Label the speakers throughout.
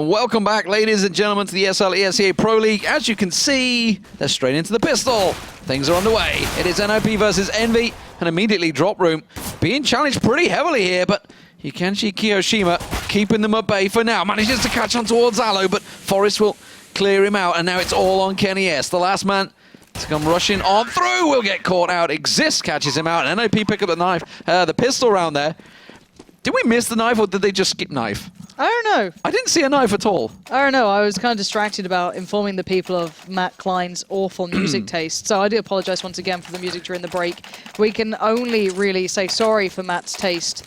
Speaker 1: And welcome back, ladies and gentlemen, to the ESL ESEA Pro League. As you can see, they're straight into the pistol. Things are underway. It is NiP versus Envy, and immediately Drop Room being challenged pretty heavily here, but Yukanshi Kiyoshima keeping them at bay for now. Manages to catch on towards Aloe, but Forest will clear him out, and now it's all on Kenny S. The last man to come rushing on through will get caught out. Exist catches him out, and NiP pick up the knife, the pistol round there. Did we miss the knife, or did they just skip knife?
Speaker 2: I don't know.
Speaker 1: I didn't see a knife at all.
Speaker 2: I don't know. I was kind of distracted about informing the people of Matt Klein's awful music taste. So I do apologize once again for the music during the break. We can only really say sorry for Matt's taste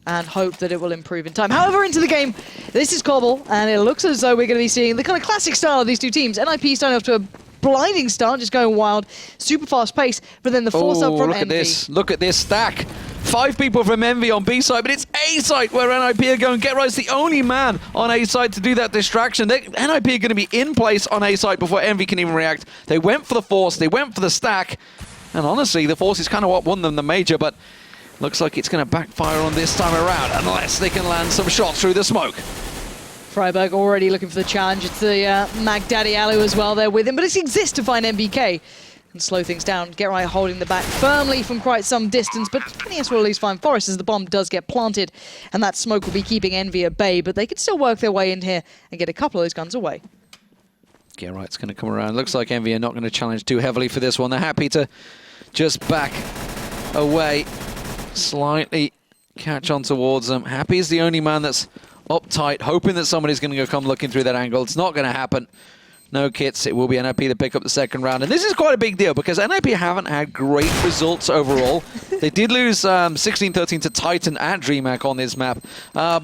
Speaker 2: and hope that it will improve in time. However, into the game, this is Cbble, and it looks as though we're going to be seeing the kind of classic style of these two teams. NiP starting off to a blinding start, just going wild, super fast pace, but then the force up from Envy.
Speaker 1: Look at this stack. 5 people from Envy on B side, but it's A side where NiP are going. Get Right's the only man on A side to do that distraction. NiP are going to be in place on A side before Envy can even react. They went for the force, they went for the stack, and honestly, the force is kind of what won them the major, but looks like it's going to backfire on this time around, unless they can land some shots through the smoke.
Speaker 2: Freiburg already looking for the challenge. It's the Mag Daddy Alu as well there with him, but it's Exist to find MBK and slow things down. Get Right holding the back firmly from quite some distance, but NES will at least find Forest as the bomb does get planted, and that smoke will be keeping Envy at bay, but they can still work their way in here and get a couple of those guns away.
Speaker 1: Get Right's going to come around. Looks like Envy are not going to challenge too heavily for this one. They're happy to just back away, slightly catch on towards them. Happy is the only man that's uptight, hoping that somebody's going to go come looking through that angle. It's not going to happen. No kits. It will be NiP to pick up the second round. And this is quite a big deal because NiP haven't had great results overall. They did lose 16-13 to Titan at DreamHack on this map.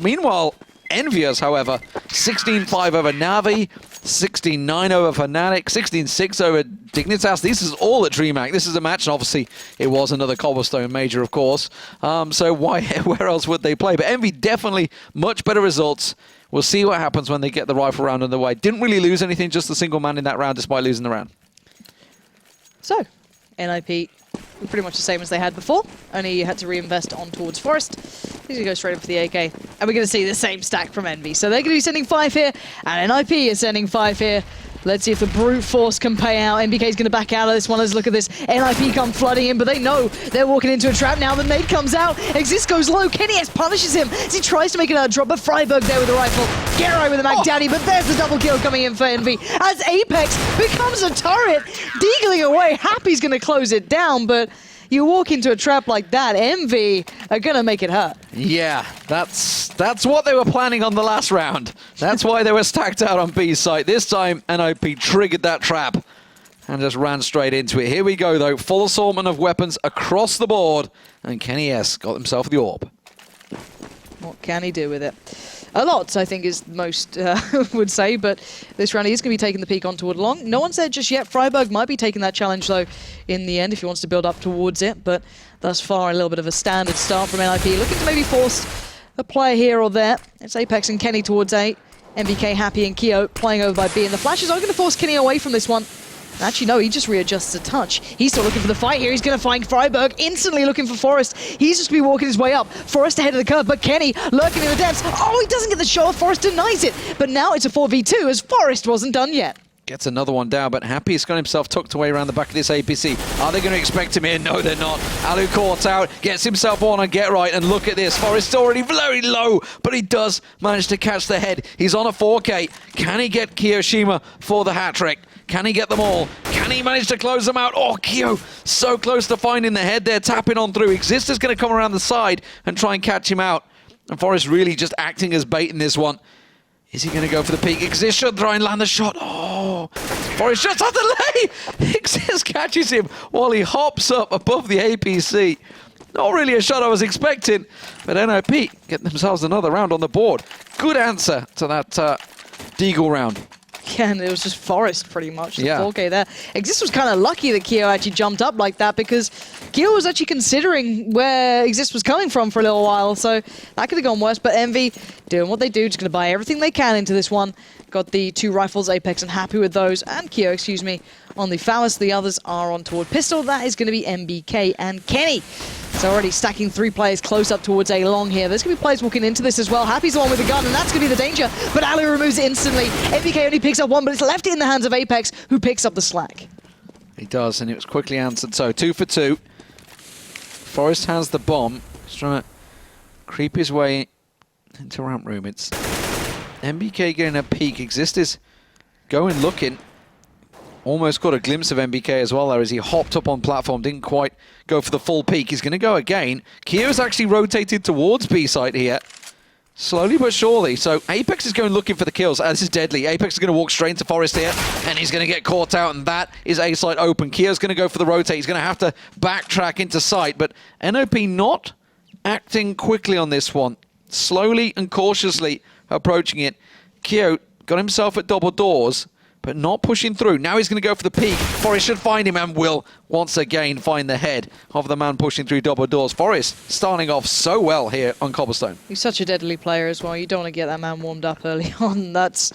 Speaker 1: Meanwhile, EnVyUS, however, 16-5 over Navi, 16-9 over Fnatic, 16-6 over Dignitas. This is all at DreamHack. This is a match, and obviously it was another Cobblestone major, of course. So where else would they play? But Envy definitely much better results. We'll see what happens when they get the rifle round underway. Didn't really lose anything, just a single man in that round, despite losing the round.
Speaker 2: So, NiP pretty much the same as they had before, only you had to reinvest on towards Forest. He's going to go straight in for the AK, and we're going to see the same stack from Envy. So they're going to be sending 5 here, and NiP is sending 5 here. Let's see if the brute force can pay out. MBK's going to back out of this one. Let's look at this. NiP come flooding in, but they know they're walking into a trap now. The nade comes out. Exist goes low. Kenny S punishes him as he tries to make another drop, but Freiburg there with the rifle. Get right with the Mag Daddy, but there's the double kill coming in for Envy as Apex becomes a turret. Deagling away. Happy's going to close it down, but you walk into a trap like that, Envy are going to make it hurt.
Speaker 1: Yeah, that's what they were planning on the last round. That's why they were stacked out on B site. This time, NiP triggered that trap and just ran straight into it. Here we go, though. Full assortment of weapons across the board, and Kenny S got himself the orb.
Speaker 2: What can he do with it? A lot, I think, is most would say, but this round he's going to be taking the peak on toward long. No one said just yet. Freiburg might be taking that challenge, though, in the end, if he wants to build up towards it, but thus far, a little bit of a standard start from NiP. Looking to maybe force a player here or there. It's Apex and Kenny towards A. MBK, Happy, and Keo playing over by B, and the flashes are going to force Kenny away from this one. Actually, no, he just readjusts a touch. He's still looking for the fight here. He's going to find Freiburg, instantly looking for Forest. He's just going to be walking his way up. Forest ahead of the curve, but Kenny lurking in the depths. Oh, he doesn't get the shot. Forest denies it. But now it's a 4v2 as Forest wasn't done yet. Gets
Speaker 1: another one down, but Happy's got himself tucked away around the back of this APC. Are they going to expect him in? No, they're not. Alu caught out, gets himself on and Get Right, and look at this. Forest's already very low, but he does manage to catch the head. He's on a 4K. Can he get Kiyoshima for the hat-trick? Can he get them all? Can he manage to close them out? Oh, Kyo, so close to finding the head there, tapping on through. Exist is going to come around the side and try and catch him out. And Forest really just acting as bait in this one. Is he going to go for the peak? Exist should try and land the shot. Oh, Forest just on delay. Exist catches him while he hops up above the APC. Not really a shot I was expecting, but NiP get themselves another round on the board. Good answer to that Deagle round.
Speaker 2: Yeah, and it was just Forest pretty much, the 4K there. Exist was kind of lucky that Keo actually jumped up like that because Keo was actually considering where Exist was coming from for a little while, so that could have gone worse. But Envy doing what they do, just going to buy everything they can into this one. Got the 2 rifles, Apex, and Happy with those, and Keo, excuse me, on the Phallus. The others are on toward Pistol. That is going to be MBK and Kenny. It's already stacking 3 players close up towards A long here. There's going to be players walking into this as well. Happy's the one with the gun, and that's going to be the danger. But Alu removes it instantly. NBK only picks up 1, but it's left it in the hands of Apex, who picks up the slack.
Speaker 1: He does, and it was quickly answered. So 2 for 2. Forest has the bomb. He's trying to creep his way into ramp room. It's NBK getting a peek. Exist is going looking. Almost got a glimpse of NBK as well there as he hopped up on platform. Didn't quite go for the full peak. He's going to go again. Kio's actually rotated towards B site here. Slowly but surely. So Apex is going looking for the kills. This is deadly. Apex is going to walk straight into Forest here, and he's going to get caught out, and that is A site open. Kio's going to go for the rotate. He's going to have to backtrack into site, but NOP not acting quickly on this one. Slowly and cautiously approaching it. Kio got himself at double doors, but not pushing through. Now he's going to go for the peak. Forest should find him and will once again find the head of the man pushing through double doors. Forest starting off so well here on Cobblestone.
Speaker 2: He's such a deadly player as well. You don't want to get that man warmed up early on. That's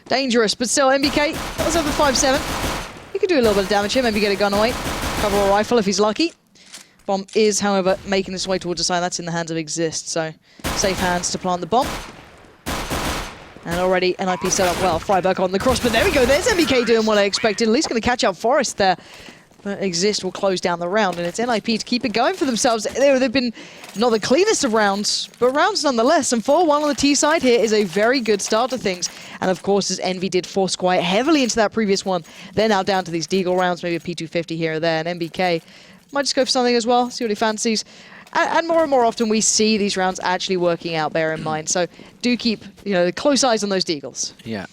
Speaker 2: dangerous. But still, NBK, that was over 5-7. He could do a little bit of damage here. Maybe get a gun away. Cover a rifle if he's lucky. Bomb is, however, making its way towards the side. That's in the hands of Exist. So safe hands to plant the bomb. And already NiP set up well. Freiburg on the cross, but there we go. There's NBK doing what I expected. At least going to catch out Forest there. But Exist will close down the round, and it's NiP to keep it going for themselves. They've been not the cleanest of rounds, but rounds nonetheless. And 4-1 on the T side here is a very good start to things. And of course, as Envy did force quite heavily into that previous one, they're now down to these Deagle rounds, maybe a P250 here or there. And NBK might just go for something as well, see what he fancies. And more often we see these rounds actually working out, bear in mind. So do keep, close eyes on those Deagles.
Speaker 1: Yeah.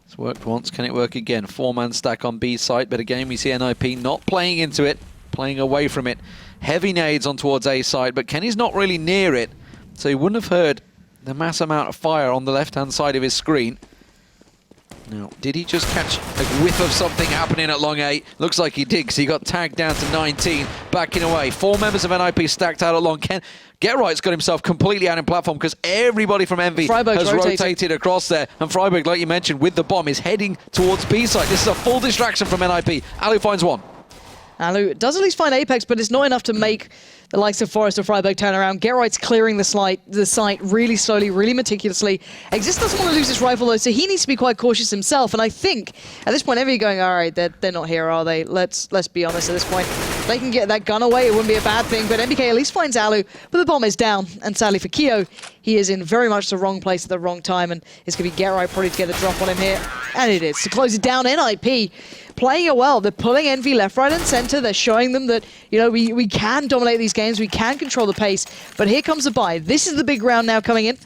Speaker 1: It's worked once. Can it work again? 4-man stack on B site, but again we see NiP not playing into it, playing away from it. Heavy nades on towards A site, but Kenny's not really near it, so he wouldn't have heard the mass amount of fire on the left-hand side of his screen. Now, did he just catch a whiff of something happening at long 8? Looks like he did, because he got tagged down to 19, backing away. 4 members of NiP stacked out at long. Getright's got himself completely out in platform because everybody from Envy has rotated across there. And Freiburg, like you mentioned, with the bomb, is heading towards B site. This is a full distraction from NiP. Alu finds one.
Speaker 2: Alu does at least find Apex, but it's not enough to make the likes of Forest or Freiburg turn around. Getright's clearing the site really slowly, really meticulously. Exist doesn't want to lose his rifle though, so he needs to be quite cautious himself. And I think at this point, Envy going, all right, they're not here, are they? Let's be honest at this point. They can get that gun away, it wouldn't be a bad thing. But NBK at least finds Alu, but the bomb is down. And sadly for Kio, he is in very much the wrong place at the wrong time. And it's going to be Getright probably to get the drop on him here. And it is. To close it down, NiP playing it well. They're pulling Envy left, right, and center. They're showing them that, we can dominate these games. We can control the pace. But here comes the buy. This is the big round now coming in.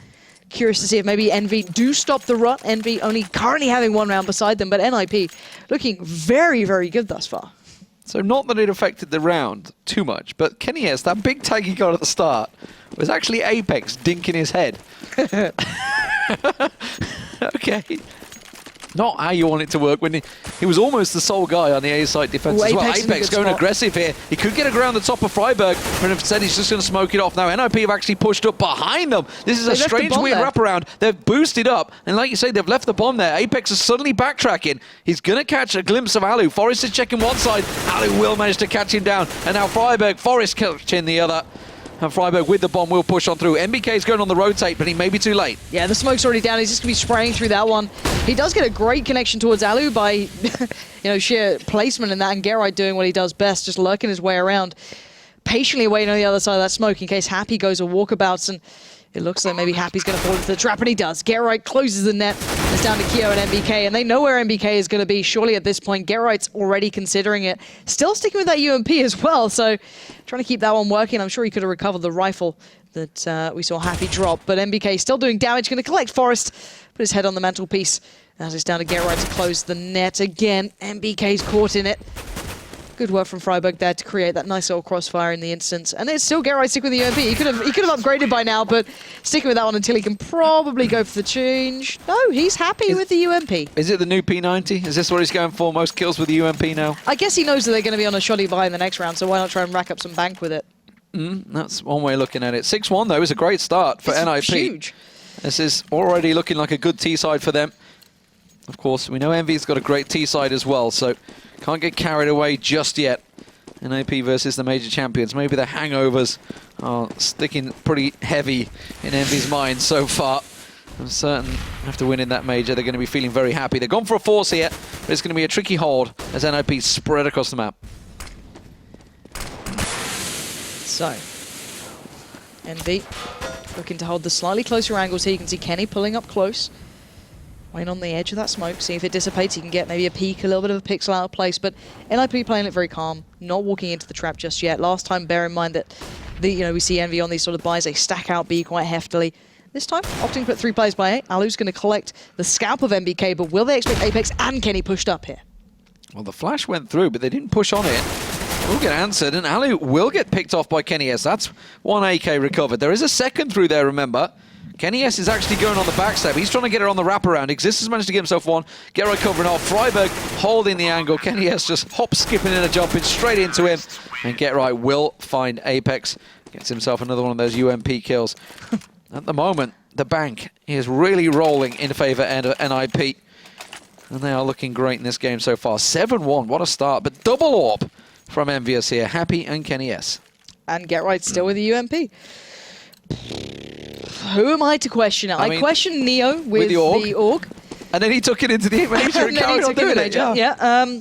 Speaker 2: Curious to see if maybe Envy do stop the rut. Envy only currently having 1 round beside them, but NiP looking very, very good thus far.
Speaker 1: So not that it affected the round too much, but Kenny S, that big tag he got at the start, was actually Apex dinking his head. Okay. Not how you want it to work when he was almost the sole guy on the A site defense as well. Apex going aggressive here. He could get around the top of Freiburg, but instead he's just going to smoke it off. Now NiP have actually pushed up behind them. This is a strange, weird wraparound. They've boosted up, and like you say, they've left the bomb there. Apex is suddenly backtracking. He's going to catch a glimpse of Alu. Forest is checking one side. Alu will manage to catch him down, and now Forest catching the other. And Freiburg with the bomb will push on through. NBK is going on the rotate, but he may be too late. Yeah,
Speaker 2: the smoke's already down. He's just going to be spraying through that one. He does get a great connection towards Alu by sheer placement in that, and Getright doing what he does best, just lurking his way around, patiently waiting on the other side of that smoke in case Happy goes a walkabouts, and it looks like maybe Happy's going to fall into the trap, and he does. Getright closes the net. It's down to Kio and NBK, and they know where NBK is going to be. Surely at this point, Getright's already considering it. Still sticking with that UMP as well, so trying to keep that one working. I'm sure he could have recovered the rifle that we saw Happy drop, but NBK still doing damage. Going to collect Forest, put his head on the mantelpiece. As it's down to Getright to close the net again. NBK's caught in it. Good work from Freiburg there to create that nice little crossfire in the instance. And it's still Getright sticking with the UMP. He could have upgraded by now, but sticking with that one until he can probably go for the change. No, he's happy with the UMP.
Speaker 1: Is it the new P90? Is this what he's going for? Most kills with the UMP now?
Speaker 2: I guess he knows that they're going to be on a shoddy buy in the next round, so why not try and rack up some bank with it?
Speaker 1: That's one way of looking at it. 6-1 though is a great start for NiP.
Speaker 2: Huge.
Speaker 1: This is already looking like a good T side for them. Of course, we know Envy's got a great T side as well, so can't get carried away just yet. NiP versus the major champions. Maybe the hangovers are sticking pretty heavy in Envy's mind so far. I'm certain after winning that major, they're going to be feeling very happy. They've gone for a force here, but it's going to be a tricky hold as NiP spread across the map.
Speaker 2: So, Envy looking to hold the slightly closer angles here. You can see Kenny pulling up close. Waiting on the edge of that smoke, see if it dissipates. You can get maybe a peek, a little bit of a pixel out of place, but NiP playing it very calm, not walking into the trap just yet. Last time, bear in mind that we see Envy on these sort of buys, they stack out B quite heftily. This time, opting to put 3 players by A. Alu's going to collect the scalp of MBK, but will they expect Apex and Kenny pushed up here? Well,
Speaker 1: the flash went through, but they didn't push on it. Will get answered, and Alu will get picked off by Kenny S. That's 1 AK recovered. There is a second through there, remember. Kenny S is actually going on the backstep. He's trying to get her on the wraparound. Exist has managed to get himself one. Get right covering off. Freiburg holding the angle. Kenny S just hop, skipping in and jumping straight into him. And Get Right will find Apex. Gets himself another one of those UMP kills. At the moment, the bank is really rolling in favour of NiP. And they are looking great in this game so far. 7-1, what a start. But double orb from EnVyUS here. Happy and Kenny S.
Speaker 2: And Get Right still with the UMP. Who am I to question it? I mean, question Neo with the AUG.
Speaker 1: And then he took it into the major and carried on doing it.
Speaker 2: Yeah.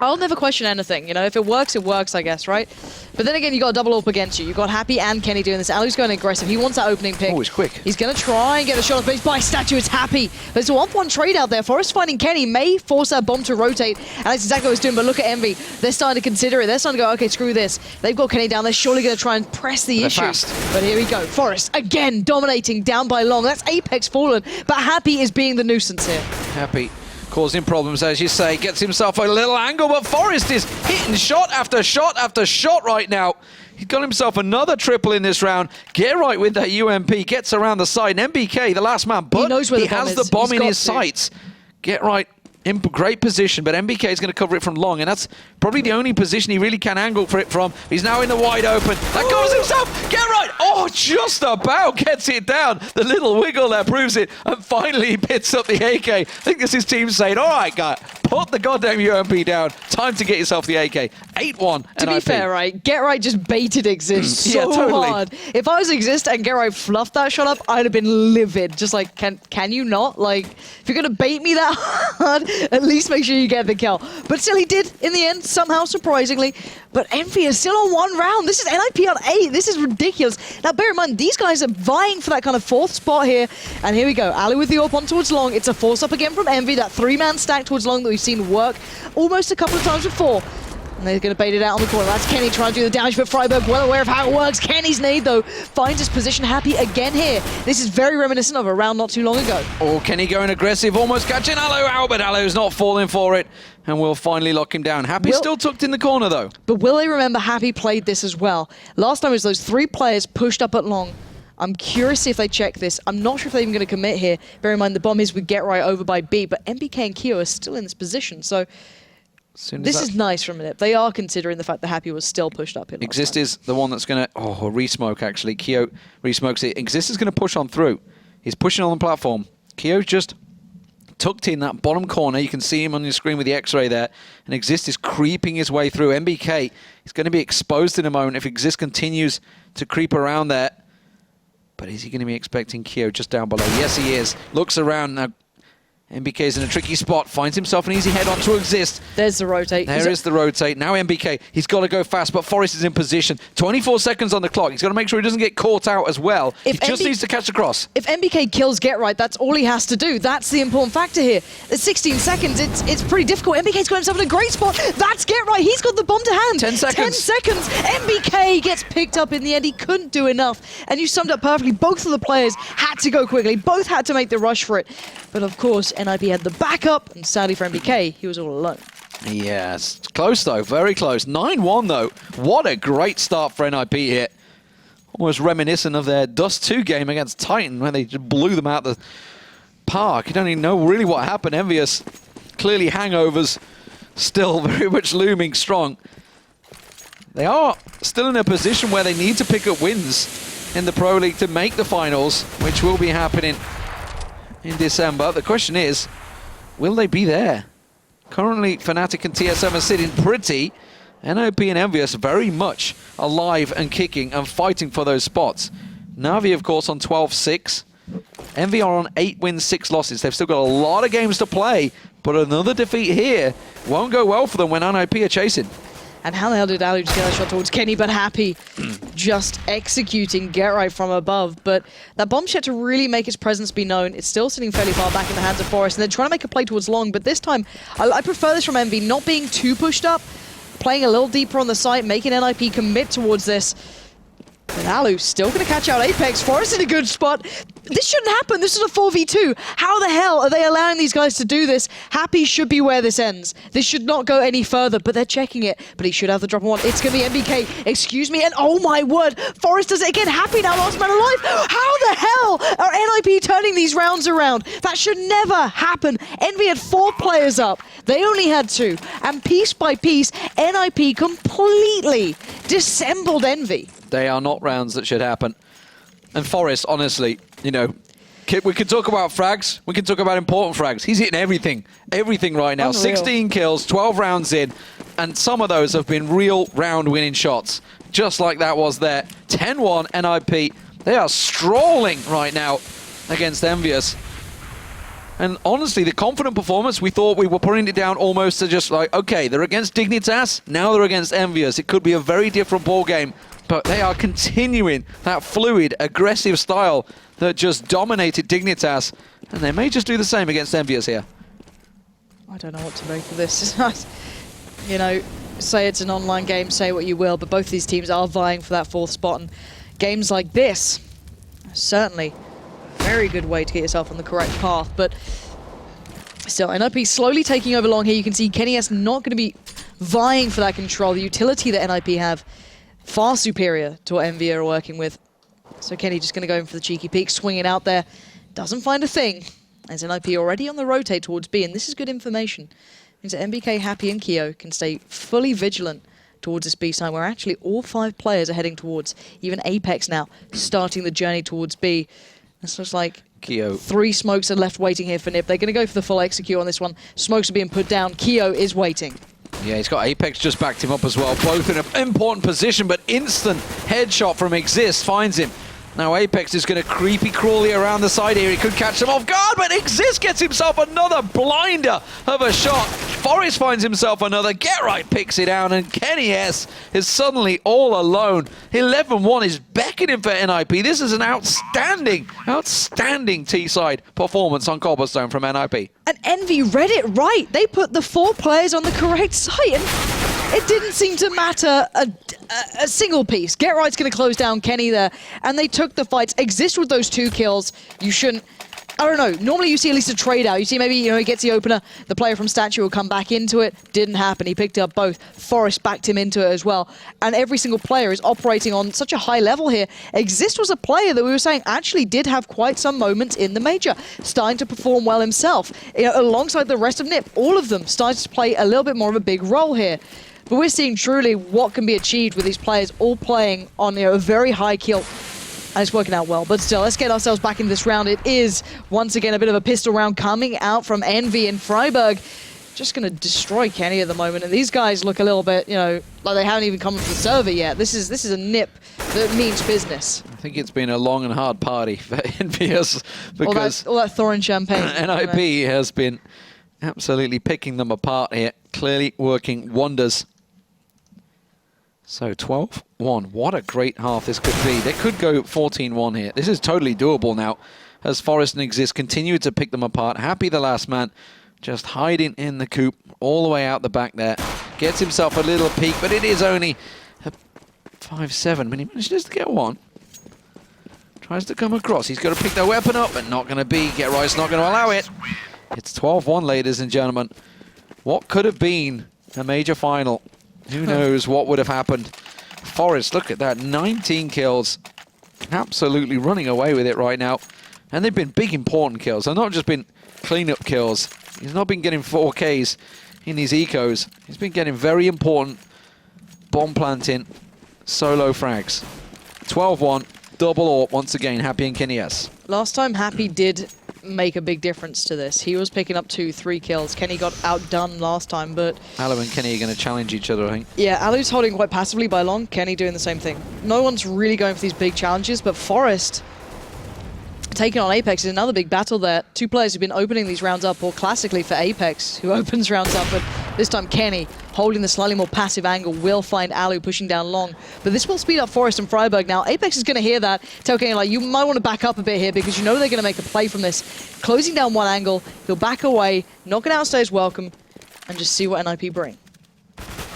Speaker 2: I'll never question anything. If it works, I guess, right? But then again, you got a double AWP against you. You've got Happy and Kenny doing this. Alu's going aggressive. He wants that opening pick.
Speaker 1: Oh, he's quick.
Speaker 2: He's going to try and get a shot off, but he's by statue. It's Happy. But it's a 1-1 trade out there. Forrest finding Kenny may force that bomb to rotate, and that's exactly what he's doing. But look at Envy. They're starting to consider it. They're starting to go, okay, screw this. They've got Kenny down. They're surely going to try and press the issue.
Speaker 1: Fast.
Speaker 2: But here we go. Forrest again dominating down by long. That's Apex fallen, but Happy is being the nuisance here.
Speaker 1: Happy causing problems, as you say, gets himself a little angle, but Forrest is hitting shot after shot after shot right now. He's got himself another triple in this round. Get Right with that UMP, gets around the side. And MBK, the last man, but he has the bomb in his sights. Get Right in great position, but MBK is going to cover it from long, and that's probably the only position he really can angle for it from. He's now in the wide open. That goes himself. Get Right. Oh, just about gets it down. The little wiggle there proves it, and finally he picks up the AK. I think this is team saying, all right, guy, put the goddamn UMP down. Time to get yourself the AK. 8-1.
Speaker 2: To be fair, right, Get Right just baited Exist so hard. If I was Exist and Get Right fluffed that shot up, I'd have been livid. Just like, can you not? Like, if you're going to bait me that hard, at least make sure you get the kill. But still, he did in the end, somehow, surprisingly. But Envy is still on 1 round. This is NiP on 8. This is ridiculous. Now, bear in mind, these guys are vying for that kind of 4th spot here. And here we go. Alu with the AWP on towards long. It's a force up again from Envy. That 3-man stack towards long that we've seen work almost a couple of times before. And they're going to bait it out on the corner. That's Kenny trying to do the damage, but Freiburg well aware of how it works. Kenny's nade, though, finds his position. Happy again here. This is very reminiscent of a round not too long ago.
Speaker 1: Oh, Kenny going aggressive, almost catching Alu out, but Alu's not falling for it. And we'll finally lock him down. Happy still tucked in the corner, though.
Speaker 2: But will they remember Happy played this as well? Last time it was those 3 players pushed up at long. I'm curious if they check this. I'm not sure if they're even going to commit here. Bear in mind, the bomb is with Get Right over by B, but MBK and Kyo are still in this position, so this is nice from NiP. They are considering the fact that Happy was still pushed up here.
Speaker 1: Exist is the one that's going to... Oh, a re-smoke, actually. Kyo re-smokes it. Exist is going to push on through. He's pushing on the platform. Kyo's just tucked in that bottom corner. You can see him on your screen with the X-ray there. And Exist is creeping his way through. MBK is going to be exposed in a moment if Exist continues to creep around there. But is he going to be expecting Kyo just down below? Yes, he is. Looks around now. MBK's in a tricky spot, finds himself an easy head on to Exist.
Speaker 2: There's the rotate.
Speaker 1: There is the rotate. Now MBK, he's got to go fast, but Forrest is in position. 24 seconds on the clock. He's got to make sure he doesn't get caught out as well. He just needs to catch the cross.
Speaker 2: If MBK kills Get Right, that's all he has to do. That's the important factor here. At 16 seconds, it's pretty difficult. MBK's got himself in a great spot. That's Get Right. He's got the bomb to hand.
Speaker 1: 10 seconds.
Speaker 2: 10 seconds. MBK gets picked up in the end. He couldn't do enough. And you summed up perfectly. Both of the players had to go quickly. Both had to make the rush for it. But of course, NiP had the backup, and sadly for MBK, he was all alone.
Speaker 1: Yes, close though, very close. 9-1 though. What a great start for NiP here. Almost reminiscent of their Dust 2 game against Titan, where they just blew them out the park. You don't even know really what happened. EnVyUS, clearly hangovers, still very much looming strong. They are still in a position where they need to pick up wins in the Pro League to make the finals, which will be happening in December. The question is, will they be there? Currently, Fnatic and TSM are sitting pretty, NiP and EnVyUS very much alive and kicking and fighting for those spots. Na'Vi, of course, on 12-6. Envy are on 8 wins, 6 losses. They've still got a lot of games to play, but another defeat here won't go well for them when NiP are chasing.
Speaker 2: And how the hell did Alu just get that shot towards Kenny? But Happy just executing Get Right from above. But that bomb's yet to really make its presence be known. It's still sitting fairly far back in the hands of Forest, and they're trying to make a play towards Long. But this time, I prefer this from Envy, not being too pushed up, playing a little deeper on the site, making NiP commit towards this. And Alu still going to catch out Apex. Forest in a good spot. This shouldn't happen. This is a 4v2. How the hell are they allowing these guys to do this? Happy should be where this ends. This should not go any further, but they're checking it. But he should have the drop on one. It's going to be MBK. Excuse me. And oh my word, Forest does it again. Happy now, last man alive. How the hell are NiP turning these rounds around? That should never happen. Envy had 4 players up. They only had 2. And piece by piece, NiP completely dissembled Envy.
Speaker 1: They are not rounds that should happen. And Forest, honestly, you know, we could talk about frags. We can talk about important frags. He's hitting everything. Everything right now.
Speaker 2: Unreal.
Speaker 1: 16 kills, 12 rounds in. And some of those have been real round-winning shots. Just like that was there. 10-1 NiP. They are strolling right now against EnVyUS. And honestly, the confident performance, we thought we were putting it down almost to just like, okay, they're against Dignitas. Now they're against EnVyUS. It could be a very different ball game. But they are continuing that fluid, aggressive style that just dominated Dignitas. And they may just do the same against EnVyUS here.
Speaker 2: I don't know what to make of this. You know, say it's an online game, say what you will, but both these teams are vying for that 4th spot. And games like this, certainly a very good way to get yourself on the correct path. But still, NiP slowly taking over Long here. You can see Kenny S not going to be vying for that control. The utility that NiP have, far superior to what Envy are working with. So Kenny just going to go in for the cheeky peek, swinging out there. Doesn't find a thing. As NiP already on the rotate towards B, and this is good information. Means that MBK, Happy, and Keo can stay fully vigilant towards this B side, where actually all 5 players are heading towards. Even Apex now starting the journey towards B. This looks like
Speaker 1: Keo.
Speaker 2: 3 smokes are left waiting here for NiP. They're going to go for the full execute on this one. Smokes are being put down. Keo is waiting.
Speaker 1: Yeah, he's got Apex just backed him up as well. Both in an important position, but instant headshot from Exist finds him. Now Apex is going to creepy crawly around the side here. He could catch them off guard, but Exist gets himself another blinder of a shot. Forest finds himself another. Get Right picks it down, and Kenny S is suddenly all alone. 11-1 is beckoning for NiP. This is an outstanding T-side performance on Cobblestone from NiP.
Speaker 2: And Envy read it right. They put the 4 players on the correct site, and it didn't seem to matter a single piece. Get Right's going to close down Kenny there, and they took the fights. Exist with those 2 kills. You shouldn't... I don't know. Normally you see at least a trade out. You see maybe, you know, he gets the opener, the player from Statue will come back into it. Didn't happen. He picked up both. Forest backed him into it as well. And every single player is operating on such a high level here. Exist was a player that we were saying actually did have quite some moments in the major, starting to perform well himself. You know, alongside the rest of NiP, all of them started to play a little bit more of a big role here. But we're seeing truly what can be achieved with these players all playing on, you know, a very high kill. And it's working out well. But still, let's get ourselves back into this round. It is, once again, a bit of a pistol round coming out from Envy and Freiburg. Just going to destroy Kenny at the moment. And these guys look a little bit, you know, like they haven't even come to the server yet. This is a NiP that means business.
Speaker 1: I think it's been a long and hard party for EnVyUS because
Speaker 2: all that Thorin champagne.
Speaker 1: NiP has been absolutely picking them apart here. Clearly working wonders. So 12-1, what a great half this could be. They could go 14-1 here. This is totally doable now as Forest and Exist continue to pick them apart. Happy the last man, just hiding in the coop all the way out the back there. Gets himself a little peek, but it is only 5-7, but he manages to get one. Tries to come across. He's got to pick their weapon up, but not going to be. Get Right's not going to allow it. It's 12-1, ladies and gentlemen. What could have been a major final? Who knows what would have happened. Forest, look at that, 19 kills. Absolutely running away with it right now. And they've been big, important kills. They've not just been clean-up kills. He's not been getting 4Ks in these ecos. He's been getting very important bomb planting solo frags. 12-1, double AWP once again, Happy and Kenny S.
Speaker 2: Last time Happy did make a big difference to this. He was picking up 2-3 kills. Kenny got outdone last time, but...
Speaker 1: Alu and Kenny are going to challenge each other, I think.
Speaker 2: Yeah, Alu's holding quite passively by long. Kenny doing the same thing. No one's really going for these big challenges, but Forest taking on Apex is another big battle there. Two players who've been opening these rounds up, or classically for Apex, who opens rounds up, but this time Kenny, holding the slightly more passive angle, will find Alu pushing down long. But this will speed up Forest and freiburg. Now, Apex is going to hear that, tell Kenny, like, you might want to back up a bit here because you know they're going to make a play from this. Closing down one angle, he'll back away, not going to outstay his welcome, and just see what NiP bring.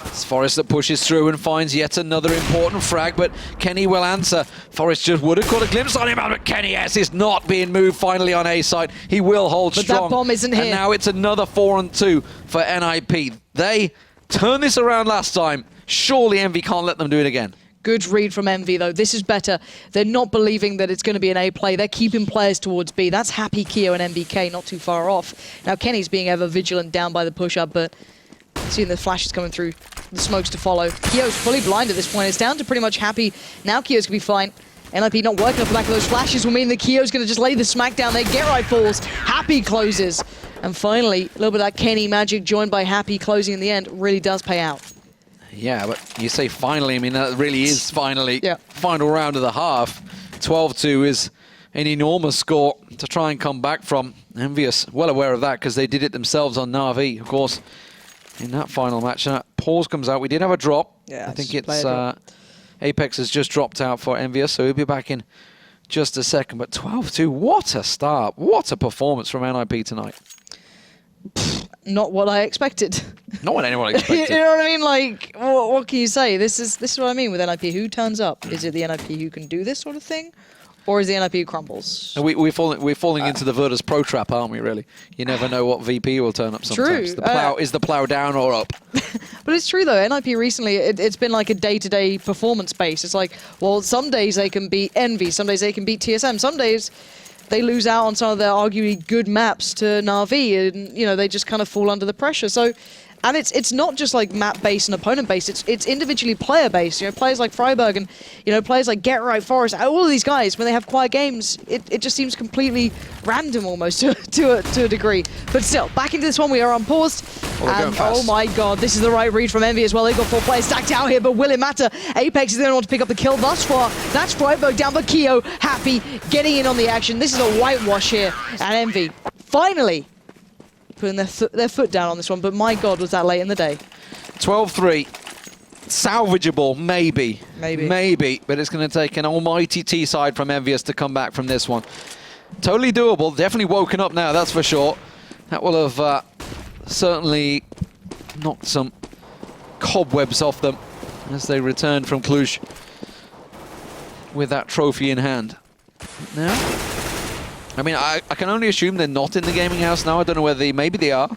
Speaker 1: It's Forest that pushes through and finds yet another important frag, but Kenny will answer. Forest just would have caught a glimpse on him, but Kenny S is not being moved finally on A side. He will hold
Speaker 2: but
Speaker 1: strong.
Speaker 2: That bomb isn't here.
Speaker 1: And now it's another 4-2 for NiP. They turned this around last time. Surely Envy can't let them do it again.
Speaker 2: Good read from Envy, though. This is better. They're not believing that it's going to be an A play. They're keeping players towards B. That's Happy, Keo, and MBK not too far off. Now, Kenny's being ever vigilant down by the push-up, but seeing the flashes coming through, the smokes to follow. Keo's fully blind at this point. It's down to pretty much Happy. Now Keo's going to be fine. NiP not working off the back of those flashes will mean that Keo's going to just lay the smack down there. Get right falls. Happy closes. And finally, a little bit of that Kenny magic joined by Happy closing in the end really does pay out.
Speaker 1: Yeah, but you say finally, I mean, that really is finally.
Speaker 2: Yeah.
Speaker 1: Final round of the half. 12-2 is an enormous score to try and come back from. EnVyUS, well aware of that because they did it themselves on Na'Vi, of course, in that final match. Pause comes out. We did have a drop.
Speaker 2: Yeah,
Speaker 1: I think it's Apex has just dropped out for EnVyUS, so he'll be back in just a second. But 12-2, what a start. What a performance from NiP tonight.
Speaker 2: Not what I expected.
Speaker 1: Not what anyone expected.
Speaker 2: You know what I mean? Like, what can you say? This is what I mean with NiP. Who turns up? Is it the NiP who can do this sort of thing? Or is the NiP who crumbles?
Speaker 1: We're falling into the Virtus Pro trap, aren't we, really? You never know what VP will turn up sometimes.
Speaker 2: True.
Speaker 1: Is the plow down or up?
Speaker 2: But it's true, though. NiP recently, it's been like a day-to-day performance base. It's like, well, some days they can beat Envy, some days they can beat TSM, some days they lose out on some of their arguably good maps to Na'Vi, and, you know, they just kind of fall under the pressure. So, and it's not just like map-based and opponent-based, it's individually player-based. You know, players like freiburg and, you know, players like Get Right, Forest, all of these guys, when they have quiet games, it just seems completely random almost to a degree. But still, back into this one, we are unpaused. And oh my god, this is the right read from Envy as well. They've got 4 players stacked out here, but will it matter? Apex is the only one to pick up the kill thus far. That's freiburg down, but Keo Happy getting in on the action. This is a whitewash here, and Envy finally putting their foot down on this one, but my god, was that late in the day.
Speaker 1: 12-3. Salvageable, maybe. Maybe, but it's going to take an almighty T-side from EnVyUS to come back from this one. Totally doable, definitely woken up now, that's for sure. That will have certainly knocked some cobwebs off them as they return from Cluj with that trophy in hand. Now, I mean, I can only assume they're not in the gaming house now. I don't know whether maybe they are.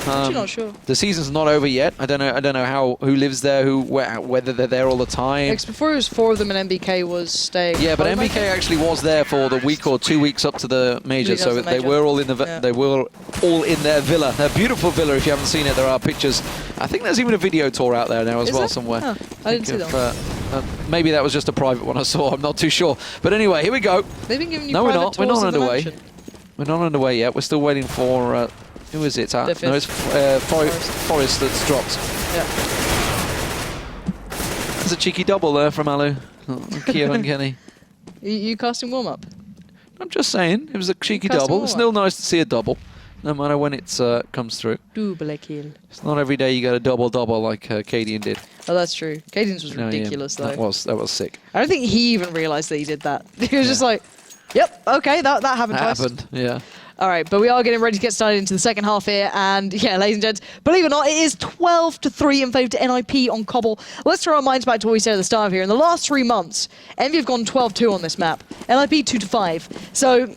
Speaker 2: Actually not sure.
Speaker 1: The season's not over yet. I don't know who lives there, whether they're there all the time.
Speaker 2: Before it was 4 of them and MBK was staying.
Speaker 1: Yeah, but MBK actually was there for the week or 2 weeks up to the major, so they were all in their villa. Their beautiful villa. If you haven't seen it, there are pictures. I think there's even a video tour out there now as well somewhere.
Speaker 2: Oh, I didn't see that.
Speaker 1: Maybe that was just a private one I saw. I'm not too sure. But ananyway, here we go.
Speaker 2: They've been giving you
Speaker 1: we're
Speaker 2: private
Speaker 1: not. We're not
Speaker 2: tours of the
Speaker 1: underway.
Speaker 2: mansion.
Speaker 1: We're not underway yet. We're still waiting for who is it? No, it's Forest that's dropped.
Speaker 2: Yeah.
Speaker 1: There's a cheeky double there from Alu, Keo and Kenny.
Speaker 2: You casting warm up?
Speaker 1: I'm just saying, it was a cheeky double. It's still nice to see a double, no matter when it comes through.
Speaker 2: Double kill.
Speaker 1: It's not every day you get a double like Cadian did.
Speaker 2: Oh, that's true. Cadian's was ridiculous, though.
Speaker 1: That was sick.
Speaker 2: I don't think he even realised that he did that. He was just like, yep, okay, that happened twice.
Speaker 1: Happened, yeah.
Speaker 2: All right, but we are getting ready to get started into the second half here, and yeah, ladies and gents, believe it or not, it is 12-3 in favour to NiP on Cbble. Let's throw our minds back to what we said at the start of here. In the last 3 months, Envy have gone 12-2 on this map, NiP 2-5. So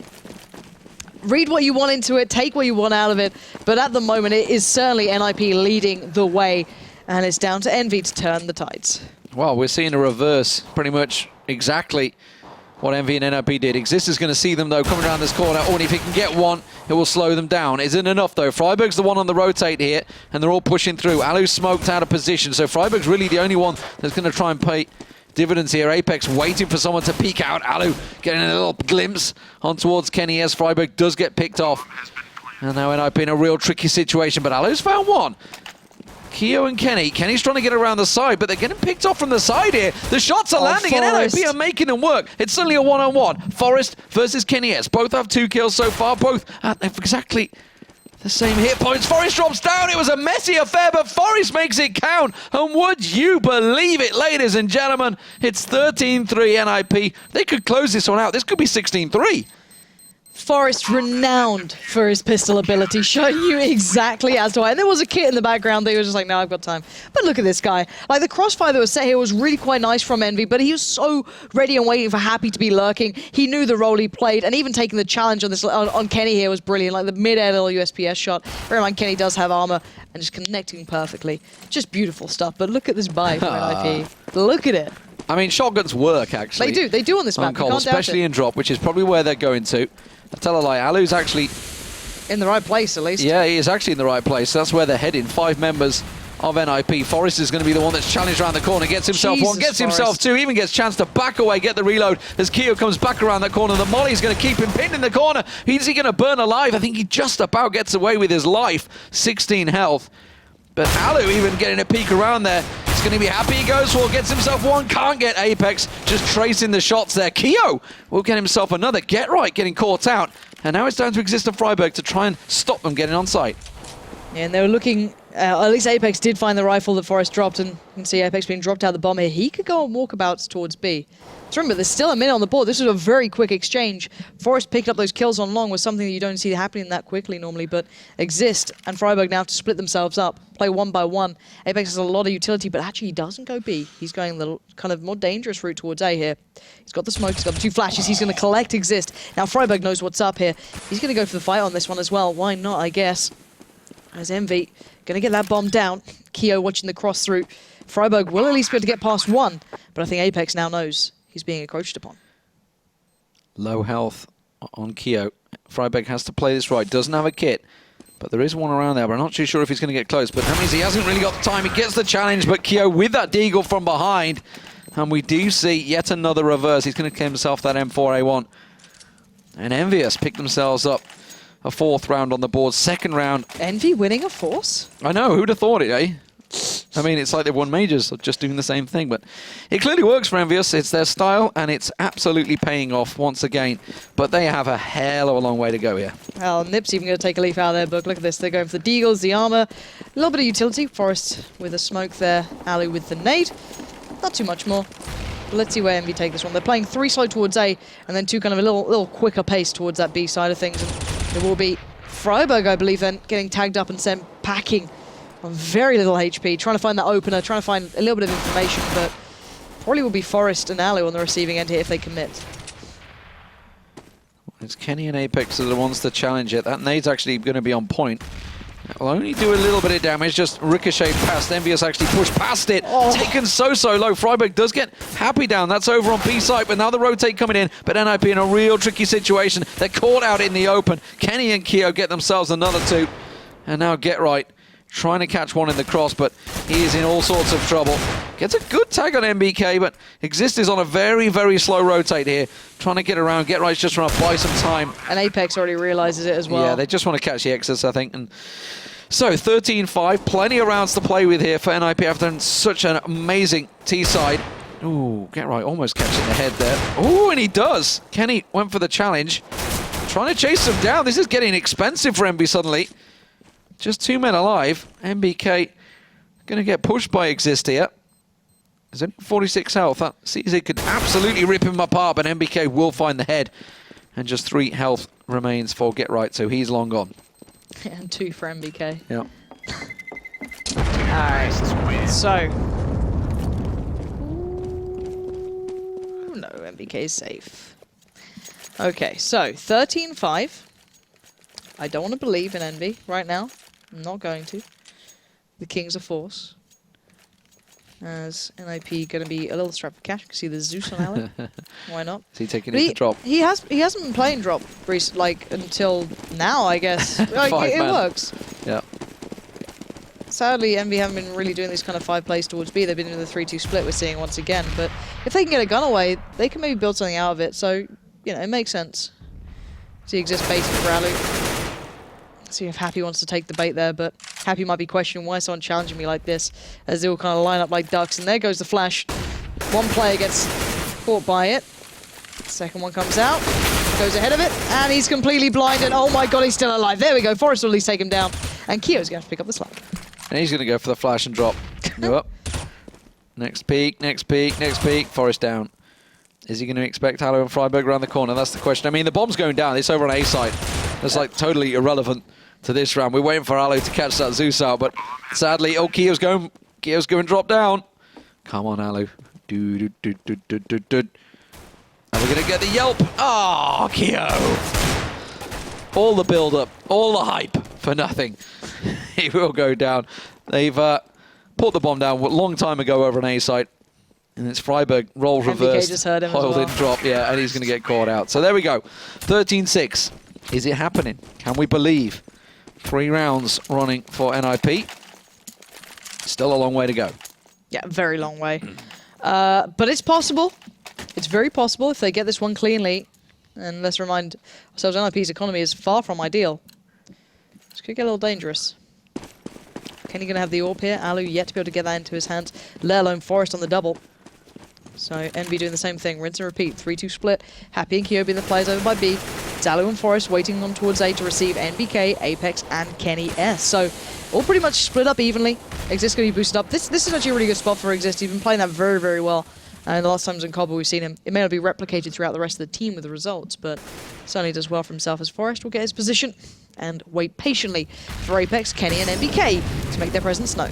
Speaker 2: read what you want into it, take what you want out of it, but at the moment, it is certainly NiP leading the way, and it's down to Envy to turn the tides.
Speaker 1: Well, we're seeing a reverse, pretty much exactly what Envy and NiP did. Exist is going to see them, though, coming around this corner. Oh, and if he can get one, it will slow them down. Isn't enough, though. freiburg's the one on the rotate here, and they're all pushing through. Alu's smoked out of position, so freiburg's really the only one that's going to try and dividends here. Apex waiting for someone to peek out. Alu getting a little glimpse on towards Kenny as Freiburg does get picked off. And now NiP in a real tricky situation, but Alu's found one. Keo and Kenny. Kenny's trying to get around the side, but they're getting picked off from the side here. The shots are landing,
Speaker 2: Forest.
Speaker 1: and NiP are making them work. It's suddenly a one-on-one. Forest versus Kenny S. Both have 2 kills so far. Both at exactly the same hit points. Forest drops down. It was a messy affair, but Forest makes it count. And would you believe it, ladies and gentlemen? It's 13-3 NiP. They could close this one out. This could be 16-3.
Speaker 2: Forest renowned for his pistol ability, showing you exactly as to why. And there was a kit in the background that he was just like, no, I've got time. But look at this guy. Like, the crossfire that was set here was really quite nice from Envy, but he was so ready and waiting for Happy to be lurking. He knew the role he played, and even taking the challenge on this on Kenny here was brilliant. Like, the mid-air little USPS shot. Bear in mind, Kenny does have armor, and just connecting perfectly. Just beautiful stuff. But look at this buy from NiP. Look at it.
Speaker 1: I mean, shotguns work, actually.
Speaker 2: They do on this map.
Speaker 1: Cole, especially in drop, which is probably where they're going to. I tell a lie, Alu's actually...
Speaker 2: in the right place, at least.
Speaker 1: Yeah, he is actually in the right place. That's where they're heading. 5 members of NiP. Forest is going to be the one that's challenged around the corner. Gets himself one, gets himself 2, even gets chance to back away, get the reload. As Keo comes back around that corner, the Molly's going to keep him pinned in the corner. Is he going to burn alive? I think he just about gets away with his life. 16 health. But Alu even getting a peek around there. He's going to be happy. He goes for, gets himself one, can't get Apex. Just tracing the shots there. Keo will get himself another. Get right, getting caught out. And now it's down to Exist and Freiburg to try and stop them getting on site.
Speaker 2: Yeah, and they were looking, at least Apex did find the rifle that Forest dropped, and you can see Apex being dropped out of the bomb here. He could go on walkabouts towards B. So remember, there's still a minute on the board. This was a very quick exchange. Forest picked up those kills on long, was something that you don't see happening that quickly normally, but Exist and Freiburg now have to split themselves up, play 1 by 1. Apex has a lot of utility, but actually he doesn't go B. He's going the kind of more dangerous route towards A here. He's got the smoke, he's got the 2 flashes, he's going to collect Exist. Now Freiburg knows what's up here. He's going to go for the fight on this one as well. Why not, I guess? As Envy going to get that bomb down. Keo watching the cross through. Freiburg will at least be able to get past 1, but I think Apex now knows he's being encroached upon.
Speaker 1: Low health on Keo. Freiburg has to play this right. Doesn't have a kit, but there is one around there. But I'm not too sure if he's going to get close. But that means he hasn't really got the time. He gets the challenge, but Keo with that deagle from behind. And we do see yet another reverse. He's going to claim himself that M4A1. And EnVyUS pick themselves up a 4th round on the board. 2nd round.
Speaker 2: Envy winning a force?
Speaker 1: I know, who'd have thought it, eh? I mean, it's like they've won majors, just doing the same thing, but it clearly works for EnVyUS. It's their style, and it's absolutely paying off once again. But they have a hell of a long way to go here.
Speaker 2: Well, NiP's even going to take a leaf out of their book. Look at this. They're going for the deagles, the armor, a little bit of utility. Forest with a smoke there. Alu with the nade. Not too much more. But let's see where Envy take this one. They're playing 3 slow towards A, and then 2 kind of a little quicker pace towards that B side of things. And there will be Freiburg, I believe, then getting tagged up and sent packing on very little HP, trying to find that opener, trying to find a little bit of information, but probably will be Forest and Alu on the receiving end here if they commit.
Speaker 1: It's Kenny and Apex are the ones to challenge it. That nade's actually going to be on point. It will only do a little bit of damage, just ricochet past. EnVyUS actually pushed past it. Taken so low. Freiburg does get Happy down. That's over on B side, but now the rotate coming in. But NiP in a real tricky situation. They're caught out in the open. Kenny and Keo get themselves another 2. And now Get Right trying to catch one in the cross, but he is in all sorts of trouble. Gets a good tag on MBK, but Exist is on a very, very slow rotate here. Trying to get around. Get Right's just trying to buy some time.
Speaker 2: And Apex already realizes it as well.
Speaker 1: Yeah, they just want to catch the Exodus, I think. And so, 13-5. Plenty of rounds to play with here for NiP after such an amazing T-side. Ooh, Get Right almost catching the head there. Ooh, and he does. Kenny went for the challenge. Trying to chase him down. This is getting expensive for MB suddenly. Just 2 men alive. MBK going to get pushed by Exist here. There's only 46 health. That CZ could absolutely rip him apart, but MBK will find the head. And just 3 health remains for Get Right, so he's long gone.
Speaker 2: And 2 for MBK.
Speaker 1: Yeah.
Speaker 2: Alright, so... no, MBK is safe. Okay, so 13-5. I don't want to believe in Envy right now. I'm not going to. The Kings of Force. As NiP going to be a little strapped for cash. You can see the Zeus on Alan. Why not?
Speaker 1: Is he taking it to drop?
Speaker 2: He hasn't been playing drop like until now, I guess. Like, it works.
Speaker 1: Yeah.
Speaker 2: Sadly, EnVy haven't been really doing these kind of 5 plays towards B. They've been in the 3-2 split we're seeing once again. But if they can get a gun away, they can maybe build something out of it. So, you know, it makes sense. See Exist baiting for Alu. See if Happy wants to take the bait there, but Happy might be questioning why is someone challenging me like this, as they all kind of line up like ducks. And there goes the flash. One player gets caught by it. Second one comes out, goes ahead of it, and he's completely blinded. Oh my god, he's still alive. There we go. Forrest will at least take him down. And Kyo's going to have to pick up the slack.
Speaker 1: And he's going to go for the flash and drop. Go up. Next peek, next peek, next peek. Forrest down. Is he going to expect Alu and Freiburg around the corner? That's the question. I mean, the bomb's going down. It's over on A side. That's like totally irrelevant to this round. We're waiting for Alu to catch that Zeus out, but sadly, oh, Kyo's going drop down. Come on, Alu. And we're going to get the yelp. Oh, Kyo. All the build-up, all the hype for nothing. He will go down. They've put the bomb down a long time ago over an A site. And it's Freiburg, roll reversed,
Speaker 2: just heard him
Speaker 1: hold
Speaker 2: as well.
Speaker 1: in, drop, yeah, and he's going to get caught out. So there we go. 13-6. Is it happening? Can we believe? 3 rounds running for NiP. Still a long way to go.
Speaker 2: Yeah, very long way. But it's possible. It's very possible if they get this one cleanly. And let's remind ourselves, NiP's economy is far from ideal. This could get a little dangerous. Kenny going to have the AWP here. Alu yet to be able to get that into his hands, let alone Forrest on the double. So EnVy doing the same thing. Rinse and repeat. 3-2 split. Happy and Kyo being the players over by B. It's Alu and Forrest waiting on towards A to receive NBK, Apex, and Kenny S. So all pretty much split up evenly. Exist going to be boosted up. This is actually a really good spot for Exist. He's been playing that very, very well. And the last times in Cbble we've seen him, it may not be replicated throughout the rest of the team with the results, but certainly does well for himself as Forrest will get his position and wait patiently for Apex, Kenny, and NBK to make their presence known.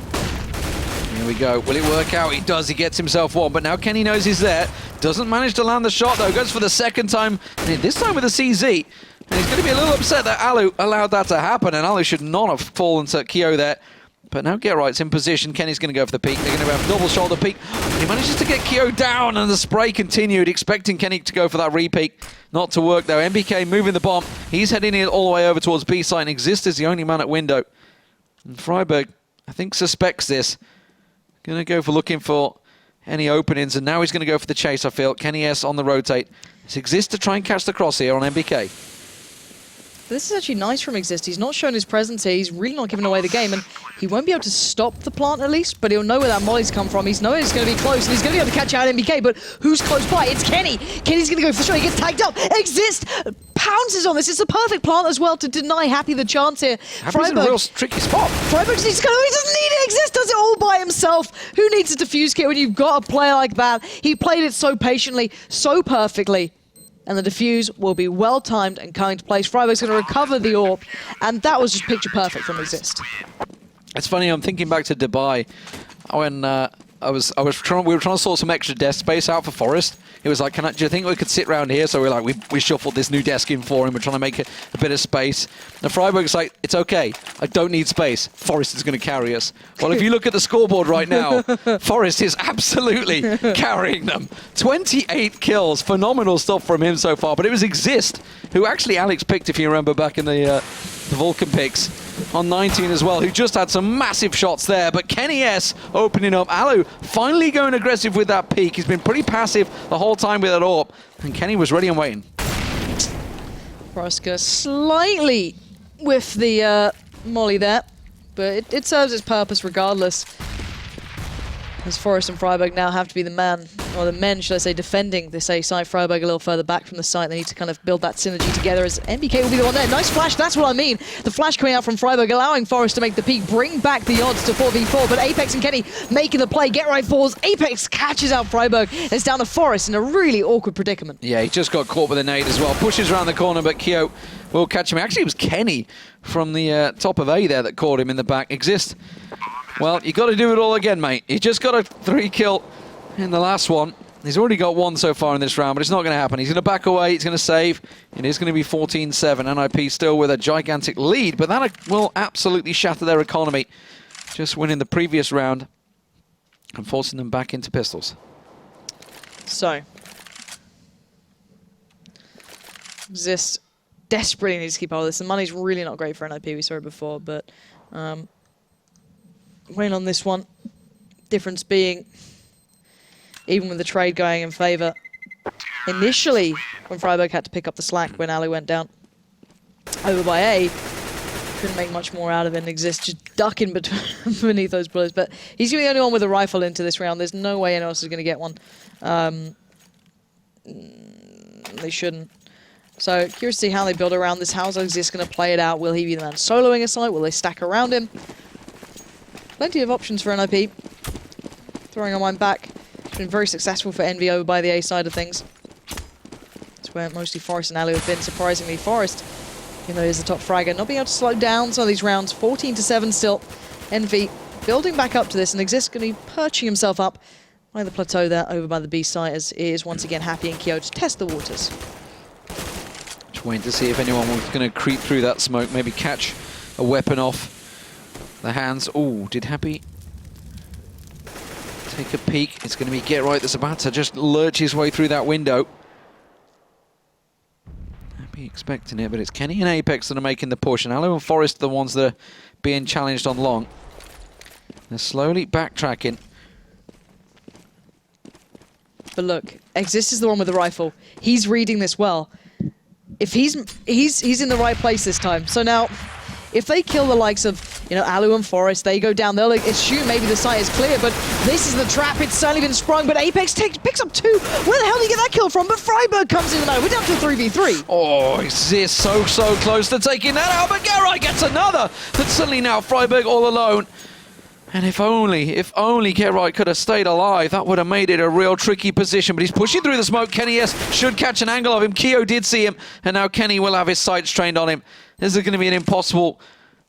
Speaker 1: Here we go. Will it work out? He does. He gets himself one, but now Kenny knows he's there. Doesn't manage to land the shot, though. Goes for the second time, and this time with a CZ. And he's going to be a little upset that Alu allowed that to happen, and Alu should not have fallen to Kyo there. But now Get Right's in position. Kenny's going to go for the peek. They're going to have double shoulder peek. He manages to get Kyo down, and the spray continued, expecting Kenny to go for that re-peek. Not to work, though. NBK moving the bomb. He's heading it all the way over towards B site, and Exist is the only man at window. And Freiburg, I think, suspects this. Going to go for looking for any openings, and now he's going to go for the chase, I feel. Kenny S on the rotate. It's Exist to try and catch the cross here on NBK.
Speaker 2: This is actually nice from Exist. He's not showing his presence here. He's really not giving away the game, and he won't be able to stop the plant at least, but he'll know where that molly's come from. He's knowing it's going to be close, and he's going to be able to catch out NBK, but who's close by? It's Kenny. Kenny's going to go for the shot. He gets tagged up. Exist pounces on this. It's a perfect plant as well to deny Happy the chance here.
Speaker 1: Happy's in a real tricky spot.
Speaker 2: Freiburg needs to go. He doesn't need it. Exist does it all by himself. Who needs a defuse kit when you've got a player like that? He played it so patiently, so perfectly. And the defuse will be well-timed and coming to place. Freiburg's going to recover the AWP, and that was just picture perfect from Exist.
Speaker 1: It's funny, I'm thinking back to Dubai when we were trying to sort some extra desk space out for Forrest. It was like, do you think we could sit around here? So we're like, we shuffled this new desk in for him. We're trying to make a bit of space. And Freiburg's like, it's okay. I don't need space. Forrest is going to carry us. Well, if you look at the scoreboard right now, Forrest is absolutely carrying them. 28 kills. Phenomenal stuff from him so far. But it was Exist, who actually Alex picked, if you remember, back in the Vulcan picks, on 19 as well, who just had some massive shots there. But Kenny S opening up. Alu finally going aggressive with that peak. He's been pretty passive the whole time with that AWP, and Kenny was ready and waiting.
Speaker 2: Froska slightly with the molly there, but it serves its purpose regardless. As Forrest and Freiburg now have to be the man, or the men, should I say, defending this A site. Freiburg a little further back from the site. They need to kind of build that synergy together as NBK will be the one there. Nice flash, that's what I mean. The flash coming out from Freiburg, allowing Forrest to make the peak, bring back the odds to 4v4, but Apex and Kenny making the play. Get right falls. Apex catches out Freiburg. It's down to Forrest in a really awkward predicament.
Speaker 1: Yeah, he just got caught with a nade as well. Pushes around the corner, but Kyo will catch him. Actually, it was Kenny from the top of A there that caught him in the back. Exist. Well, you got to do it all again, mate. You just got a 3-kill in the last one. He's already got 1 so far in this round, but it's not going to happen. He's going to back away. He's going to save. It is going to be 14-7. NiP still with a gigantic lead, but that will absolutely shatter their economy. Just winning the previous round and forcing them back into pistols.
Speaker 2: So, Exist desperately needs to keep hold of this. The money's really not great for NiP. We saw it before, but win on this one. Difference being, even with the trade going in favor, initially when Freiburg had to pick up the slack when Ali went down over by A, couldn't make much more out of it and exist, just ducking beneath those bullets. But he's going to be the only one with a rifle into this round. There's no way anyone else is going to get one. They shouldn't. So curious to see how they build around this. How's Exist going to play it out? Will he be the man soloing a site? Will they stack around him? Plenty of options for NiP. Throwing a mine back. It's been very successful for EnVyUS by the A side of things. It's where mostly Forest and Ali have been. Surprisingly, Forest, even though he's the top fragger, not being able to slow down some of these rounds. 14-7 still. Envy building back up to this, and Exist going to be perching himself up by the plateau there over by the B site, as he is once again Happy and Kyo to test the waters.
Speaker 1: Just waiting to see if anyone was going to creep through that smoke, maybe catch a weapon off the hands. Oh, did Happy take a peek? It's going to be Get Right that's about to just lurch his way through that window. Happy expecting it, but it's Kenny and Apex that are making the push, and Aloe and Forest are the ones that are being challenged on long. They're slowly backtracking.
Speaker 2: But look, Exist is the one with the rifle. He's reading this well. If he's in the right place this time. So now, if they kill the likes of, you know, Alu and Forest, they go down, they'll like, assume maybe the site is clear, but this is the trap, it's certainly been sprung, but Apex picks up 2. Where the hell did he get that kill from? But Freiburg comes in now, we're down to 3v3.
Speaker 1: Oh, Exist so close to taking that out, but Geralt gets another. But suddenly now, Freiburg all alone. And if only Get Right could have stayed alive, that would have made it a real tricky position. But he's pushing through the smoke. Kenny S should catch an angle of him. Kyo did see him, and now Kenny will have his sights trained on him. This is going to be an impossible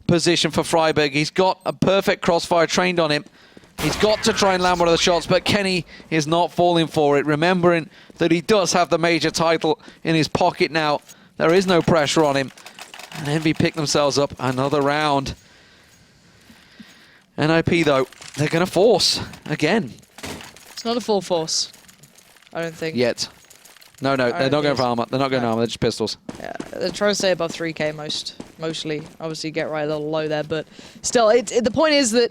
Speaker 1: position for Freiburg. He's got a perfect crossfire trained on him. He's got to try and land one of the shots, but Kenny is not falling for it, remembering that he does have the major title in his pocket now. There is no pressure on him. And Envy pick themselves up another round. NiP, though, they're going to force again.
Speaker 2: It's not a full force, I don't think.
Speaker 1: Yet. No, they're not going for armor. They're not going for armor, they're just pistols. Yeah,
Speaker 2: they're trying to stay above 3k mostly. Obviously, Get Right a little low there, but still, the point is that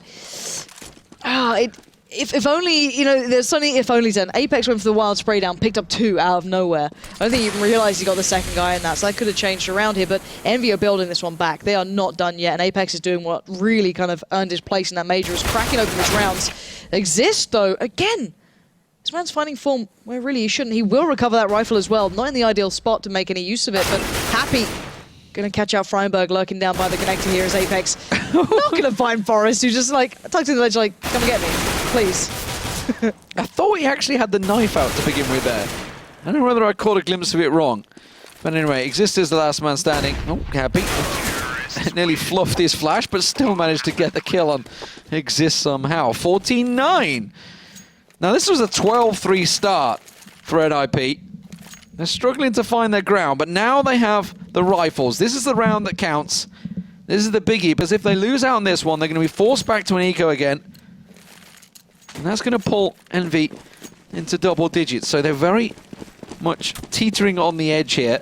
Speaker 2: if only, you know, there's something if only done. Apex went for the wild spray down, picked up 2 out of nowhere. I don't think you even realized he got the second guy in that, so that could have changed around here, but Envy are building this one back. They are not done yet, and Apex is doing what really kind of earned his place in that major, is cracking open his rounds. Exist, though, again, this man's finding form where really he shouldn't. He will recover that rifle as well, not in the ideal spot to make any use of it, but Happy gonna catch out Freiburg lurking down by the connector here as Apex. Not gonna find Forrest, who's just like, tucked in the ledge like, come and get me, please.
Speaker 1: I thought he actually had the knife out to begin with there. I don't know whether I caught a glimpse of it wrong. But anyway, Exist is the last man standing. Oh, Happy. Nearly fluffed his flash, but still managed to get the kill on Exist somehow. 14-9. Now this was a 12-3 start for NiP. They're struggling to find their ground, but now they have the rifles. This is the round that counts. This is the biggie, because if they lose out on this one, they're going to be forced back to an eco again. And that's going to pull Envy into double digits. So they're very much teetering on the edge here.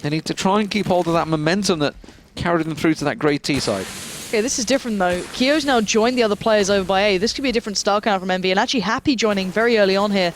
Speaker 1: They need to try and keep hold of that momentum that carried them through to that grade T side.
Speaker 2: Okay, this is different though. Kyo's now joined the other players over by A. This could be a different start count from Envy, and actually Happy joining very early on here.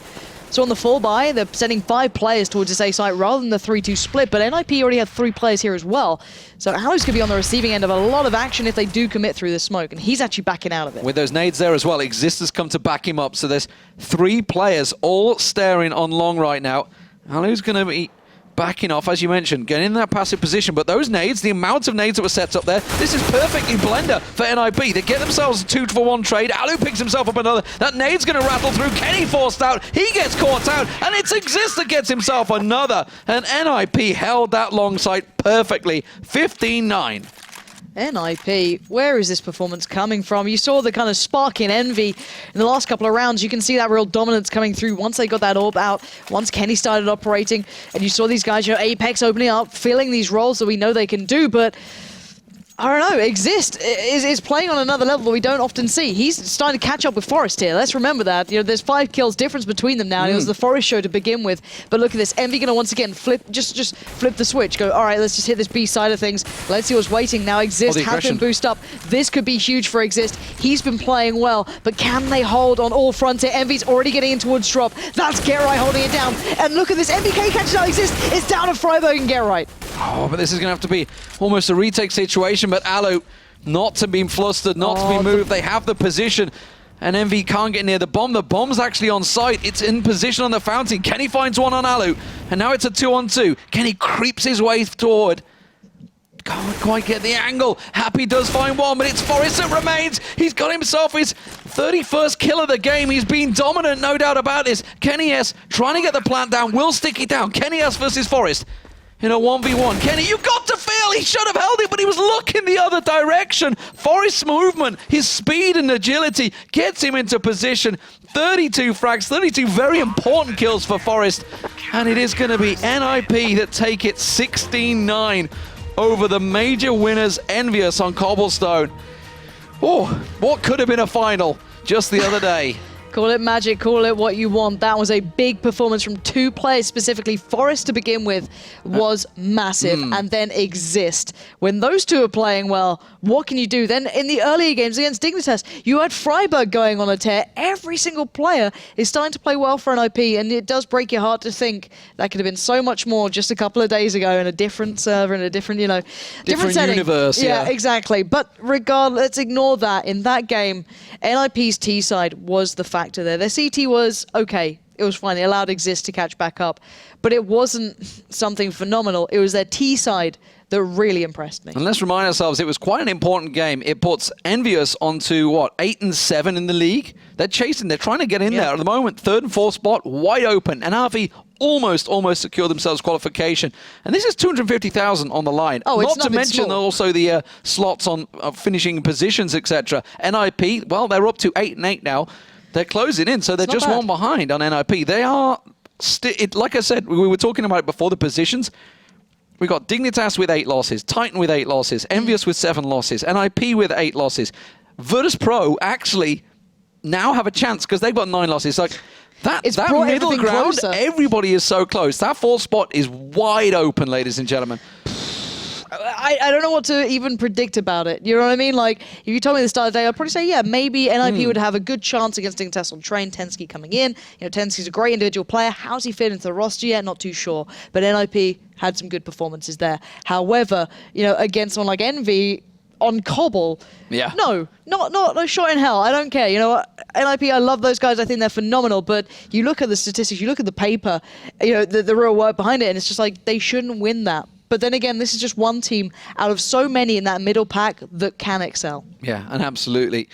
Speaker 2: So on the full buy, they're sending 5 players towards this A site rather than the 3-2 split, but NiP already have 3 players here as well. So Aloe's going to be on the receiving end of a lot of action if they do commit through the smoke, and he's actually backing out of it.
Speaker 1: With those nades there as well, Exist has come to back him up, so there's 3 players all staring on long right now. Aloe's going to be backing off, as you mentioned, getting in that passive position, but those nades, the amount of nades that were set up there, this is perfectly blender for NiP. They get themselves a 2-for-1 trade. Alu picks himself up another. That nade's going to rattle through. Kenny forced out. He gets caught out, and it's Exist that gets himself another. And NiP held that long sight perfectly. 15-9.
Speaker 2: NiP, where is this performance coming from? You saw the kind of spark in Envy in the last couple of rounds. You can see that real dominance coming through once they got that orb out, once Kenny started operating, and you saw these guys, you know, Apex opening up, filling these roles that we know they can do, but I don't know, Exist is playing on another level that we don't often see. He's starting to catch up with Forest here. Let's remember that. You know, there's 5 kills difference between them now. And it was the Forest show to begin with. But look at this. Envy going to once again just flip the switch. Go, all right, let's just hit this B side of things. Let's see what's waiting. Now Exist has been boosted up. This could be huge for Exist. He's been playing well. But can they hold on all fronts here? Envy's already getting in towards Drop. That's Geralt holding it down. And look at this. MBK catches out Exist. It's down to Freiburg and Geralt.
Speaker 1: Oh, but this is going to have to be almost a retake situation, but Alu not to be flustered, not to be moved. They have the position, and Envy can't get near the bomb. The bomb's actually on site. It's in position on the fountain. Kenny finds one on Alu, and now it's a 2-on-2. Kenny creeps his way toward. Can't quite get the angle. Happy does find one, but it's Forest that remains. He's got himself his 31st kill of the game. He's been dominant, no doubt about this. Kenny S trying to get the plant down, will stick it down. Kenny S versus Forest. In a 1v1. Kenny, you got to feel he should have held it, but he was looking the other direction. Forest's movement, his speed and agility gets him into position. 32 frags, 32 very important kills for Forest. And it is going to be NiP that take it 16-9 over the major winners, EnVyUS on Cobblestone. Oh, what could have been a final just the other day.
Speaker 2: Call it magic, call it what you want. That was a big performance from 2 players specifically. Forest to begin with was massive, and then Exist. When those 2 are playing well, what can you do? Then in the earlier games against Dignitas, you had Freiburg going on a tear. Every single player is starting to play well for NiP, and it does break your heart to think that could have been so much more just a couple of days ago in a different server, in a different, you know, different setting.
Speaker 1: Universe, yeah.
Speaker 2: Exactly. But regardless, let's ignore that. In that game, NiP's T side was the factor there. Their CT was okay. It was fine. They allowed Exist to catch back up. But it wasn't something phenomenal. It was their T side that really impressed me.
Speaker 1: And let's remind ourselves, it was quite an important game. It puts EnVyUS onto, what, 8 and 7 in the league? They're chasing. They're trying to get in there. At the moment, 3rd and 4th spot, wide open. And RV almost secured themselves qualification. And this is 250,000 on the line.
Speaker 2: Oh,
Speaker 1: Not to mention
Speaker 2: small.
Speaker 1: also the slots on finishing positions, etc. NiP, well, they're up to 8 and 8 now. They're closing in, so they're just one behind on NiP. They are, like I said, we were talking about it before, the positions. We got Dignitas with 8 losses, Titan with 8 losses, EnVyUS with 7 losses, NiP with 8 losses. Virtus Pro actually now have a chance because they've got 9 losses. Like that middle ground, everybody is so close. That 4th spot is wide open, ladies and gentlemen.
Speaker 2: I don't know what to even predict about it. You know what I mean? Like, if you told me at the start of the day, I'd probably say, yeah, maybe NiP would have a good chance against Dignitas on train. Tensky coming in. You know, Tensky's a great individual player. How's he fit into the roster yet? Not too sure. But NiP had some good performances there. However, you know, against someone like Envy on Cobble, no shot in hell. I don't care. You know what? NiP, I love those guys. I think they're phenomenal. But you look at the statistics, you look at the paper, you know, the real work behind it, and it's just like they shouldn't win that. But then again, this is just one team out of so many in that middle pack that can excel.
Speaker 1: Yeah, and absolutely.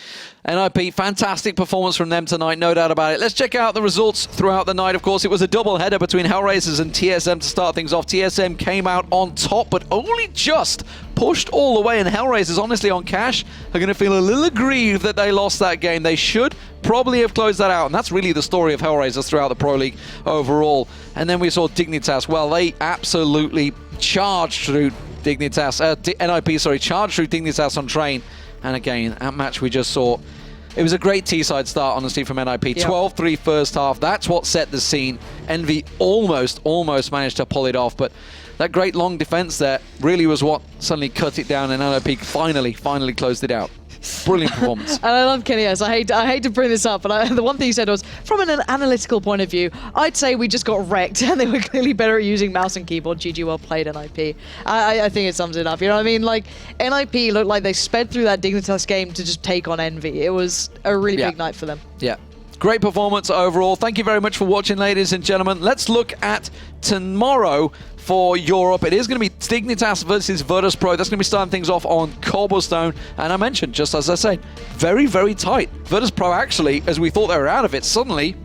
Speaker 1: NiP, fantastic performance from them tonight, no doubt about it. Let's check out the results throughout the night. Of course, it was a double header between Hellraisers and TSM to start things off. TSM came out on top, but only just pushed all the way, and Hellraisers, honestly, on cash, are going to feel a little aggrieved that they lost that game. They should probably have closed that out, and that's really the story of Hellraisers throughout the Pro League overall. And then we saw Dignitas. Well, they absolutely charged through Dignitas, NiP, charged through Dignitas on train. And again, that match we just saw, it was a great T-side start, honestly, from NiP. 12-3 first half. That's what set the scene. Envy almost managed to pull it off, but that great long defense there really was what suddenly cut it down, and NiP finally closed it out. Brilliant performance. And
Speaker 2: I love Kenny S. I hate to bring this up, but the one thing he said was, from an analytical point of view, I'd say we just got wrecked, and they were clearly better at using mouse and keyboard. GG, well played, NiP. I think it sums it up. You know what I mean? Like, NiP looked like they sped through that Dignitas game to just take on Envy. It was a really big night for them.
Speaker 1: Yeah. Great performance overall. Thank you very much for watching, ladies and gentlemen. Let's look at tomorrow for Europe. It is going to be Dignitas versus Virtus Pro. That's going to be starting things off on Cobblestone. And I mentioned, just as I say, very, very tight. Virtus Pro actually, as we thought they were out of it, suddenly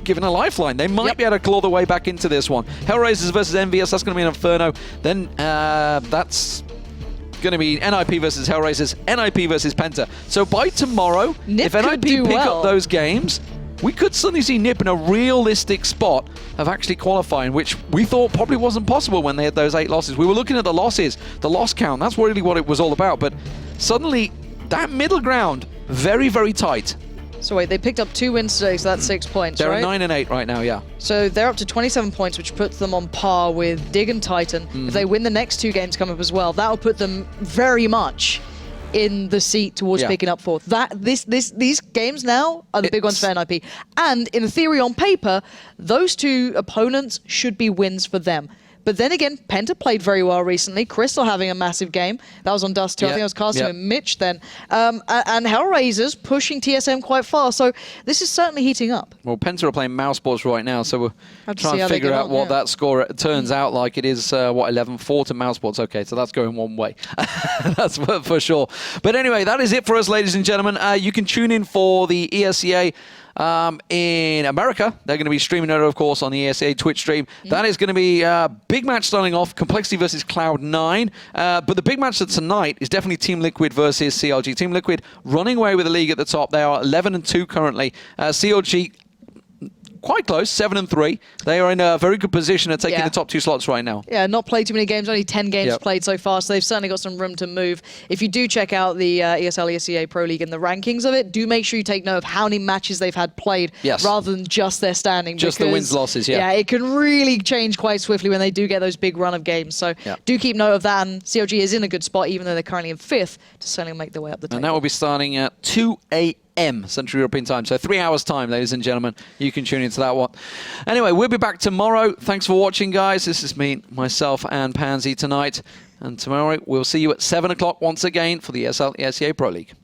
Speaker 1: given a lifeline. They might be able to claw their way back into this one. Hellraisers versus EnVyUS. That's going to be an Inferno. Then that's going to be NiP versus Hellraisers, NiP versus Penta. So by tomorrow,
Speaker 2: NiP
Speaker 1: if NiP pick up those games, we could suddenly see NiP in a realistic spot of actually qualifying, which we thought probably wasn't possible when they had those 8 losses. We were looking at the losses, the loss count. That's really what it was all about. But suddenly, that middle ground, very, very tight.
Speaker 2: So wait, they picked up 2 wins today, so that's 6 points,
Speaker 1: They're
Speaker 2: right?
Speaker 1: at 9 and 8 right now, yeah.
Speaker 2: So they're up to 27 points, which puts them on par with Dig and Titan. If they win the next 2 games coming up as well, that'll put them very much in the seat towards picking up 4th. These games now are the big ones for NiP. And in theory, on paper, those 2 opponents should be wins for them. But then again, Penta played very well recently. Crystal having a massive game. That was on Dust too. I think I was casting with Mitch then. And Hellraisers pushing TSM quite far. So this is certainly heating up.
Speaker 1: Well, Penta are playing mousesports right now, so we're trying to figure out what that score turns out like. It is, what, 11-4 to mousesports. Okay, so that's going one way. That's for sure. But anyway, that is it for us, ladies and gentlemen. You can tune in for the ESEA in America. They're going to be streaming it, of course, on the ESEA Twitch stream. That is going to be a big match starting off, Complexity versus Cloud9. But the big match of tonight is definitely Team Liquid versus CLG. Team Liquid running away with the league at the top. They are 11-2 currently. CLG quite close, 7-3. They are in a very good position at taking the top 2 slots right now.
Speaker 2: Yeah, not played too many games, only 10 games played so far, so they've certainly got some room to move. If you do check out the ESL ESEA Pro League and the rankings of it, do make sure you take note of how many matches they've had played rather than just their standing.
Speaker 1: Just the wins, losses,
Speaker 2: Yeah, it can really change quite swiftly when they do get those big run of games. So do keep note of that, and CLG is in a good spot, even though they're currently in 5th, to certainly make their way up the table.
Speaker 1: And that will be starting at 2 a.m. Central European time. So 3 hours time, ladies and gentlemen. You can tune into that one. Anyway, we'll be back tomorrow. Thanks for watching, guys. This is me, myself, and Pansy tonight. And tomorrow we'll see you at 7 o'clock once again for the ESL ESEA Pro League.